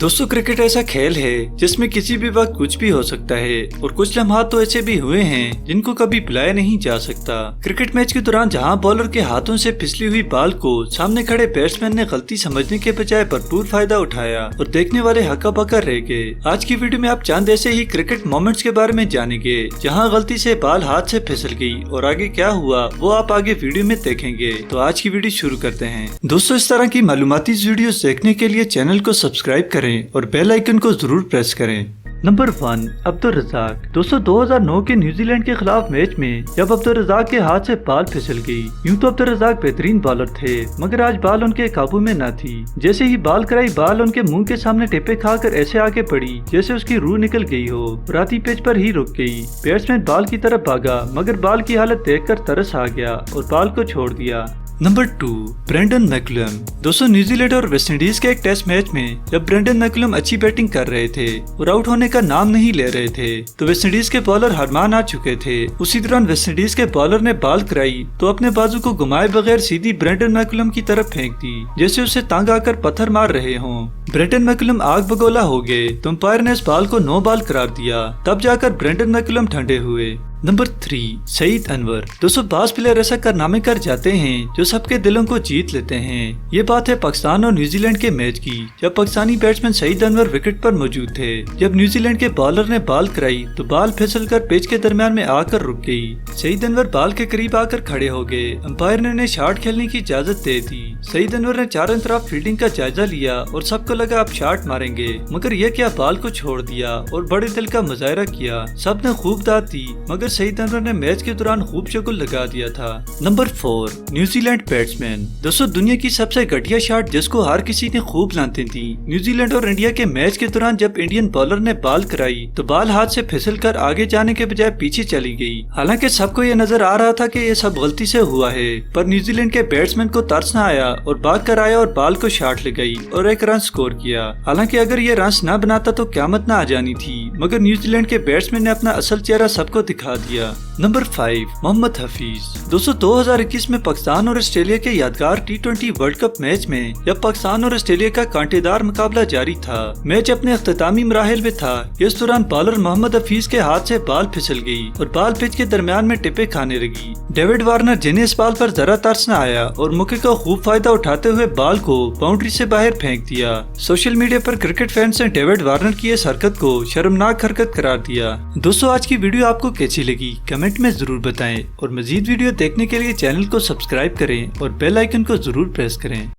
दोस्तों क्रिकेट ऐसा खेल है जिसमें किसी भी वक्त कुछ भी हो सकता है और कुछ लम्हात तो ऐसे भी हुए हैं जिनको कभी भुलाया नहीं जा सकता। क्रिकेट मैच के दौरान जहां बॉलर के हाथों से फिसली हुई बॉल को सामने खड़े बैट्समैन ने गलती समझने के बजाय भरपूर फायदा उठाया और देखने वाले हक्का बक्का रह गए। आज की वीडियो में आप चंद ऐसे ही क्रिकेट मोमेंट्स के बारे में जानेंगे जहां गलती से बॉल हाथ से फिसल गई और आगे क्या हुआ वो आप आगे वीडियो में देखेंगे। तो आज की वीडियो शुरू करते हैं। दोस्तों इस तरह की मालूमाती वीडियो देखने के लिए चैनल को सब्सक्राइब करें और बेल आइकन को जरूर प्रेस करें। नंबर 1 अब्दुल रज़ाक। दोस्तों 2009 के न्यूजीलैंड के खिलाफ मैच में जब अब्दुल रज़ाक के हाथ से बॉल फिसल गई। यूं तो अब्दुल रज़ाक बेहतरीन बॉलर थे मगर आज बॉल उनके काबू में न थी। जैसे ही बॉल कराई बॉल उनके मुंह के सामने टेपे खाकर ऐसे आगे पड़ी जैसे उसकी रूह निकल गई हो और आधी पिच पर ही रुक गई। बैट्समैन बॉल की तरफ भागा मगर बॉल की हालत देखकर तरस आ गया और बॉल को छोड़ दिया। Number 2 Brendon McCullum. दोस्तों न्यूजीलैंड और वेस्ट इंडीज के एक टेस्ट मैच में जब ब्रेंडन मैकुलम अच्छी बैटिंग कर रहे थे और आउट होने का नाम नहीं ले रहे थे तो वेस्ट इंडीज के बॉलर हरमान आ चुके थे। उसी दौरान वेस्ट इंडीज के बॉलर ने बॉल कराई तो अपने बाजू को घुमाए बगैर सीधी ब्रेंडन मैकुलम की तरफ फेंक दी जैसे उसे तंग आकर पत्थर मार रहे हों। ब्रेंडन मैकुलम आग बगोला हो गए तो अंपायर ने इस बॉल को नो बॉल करार दिया। तब जाकर ब्रेंडन मैकुलम ठंडे हुए। नंबर 3 सईद अनवर। दोस्तों बास प्लेयर ऐसा कारनामे कर जाते हैं जो सबके दिलों को जीत लेते हैं। ये बात है पाकिस्तान और न्यूजीलैंड के मैच की जब पाकिस्तानी बैट्समैन सईद अनवर विकेट पर मौजूद थे। जब न्यूजीलैंड के बॉलर ने बॉल कराई तो बॉल फिसलकर पिच के दरमियान में आकर रुक गई। सईद अनवर बॉल के करीब आकर खड़े हो गए। अंपायर ने उन्हें शॉट खेलने की इजाजत दे दी। सईद अनवर ने चारों तरफ फील्डिंग का जायजा लिया और सबको लगा आप शॉट मारेंगे मगर यह क्या बॉल को छोड़ दिया और बड़े दिल का मुजाहरा किया। सबने खूब दाद दी मगर सईद अनवर ने मैच के दौरान खूब चकुल लगा दिया था। Number 4 New Zealand batsman. दोस्तों दुनिया की सबसे घटिया शॉट जिसको हर किसी ने खूब लानते थी। न्यूजीलैंड और इंडिया के मैच के दौरान जब इंडियन बॉलर ने बॉल कराई तो बॉल हाथ से फिसलकर आगे जाने के बजाय पीछे चली गई। हालांकि सबको ये नजर आ रहा था कि ये सब गलती से हुआ है पर न्यूजीलैंड के बैट्समैन को तरस न आया और भाग कर आया और बॉल को शॉट लगाई और एक रन स्कोर किया। हालांकि अगर ये रन न बनाता तो क़यामत न आ जानी थी मगर न्यूजीलैंड के बैट्समैन ने अपना असल चेहरा सबको दिखा दिया। नंबर 5 मोहम्मद हफीज। दोस्तों 2021 में पाकिस्तान और ऑस्ट्रेलिया के यादगार T20 वर्ल्ड कप मैच में जब पाकिस्तान और ऑस्ट्रेलिया का कांटेदार मुकाबला जारी था, मैच अपने अख्तामी मराहिल में था। इस दौरान बॉलर मोहम्मद हफीज के हाथ से बॉल फिसल गई और बॉल पिच के दरमियान में टिपे खाने लगी। डेविड वार्नर जिन्हें इस बॉल पर जरा तरस न आया और मौके का खूब फायदा उठाते हुए बॉल को बाउंड्री से बाहर फेंक दिया। सोशल मीडिया पर क्रिकेट फैंस ने डेविड वार्नर की इस हरकत को शर्मनाक हरकत करार दिया। दोस्तों आज की वीडियो आपको कैसी लगी कमेंट में जरूर बताएं और मजीद वीडियो देखने के लिए चैनल को सब्सक्राइब करें और बेल आइकन को जरूर प्रेस करें।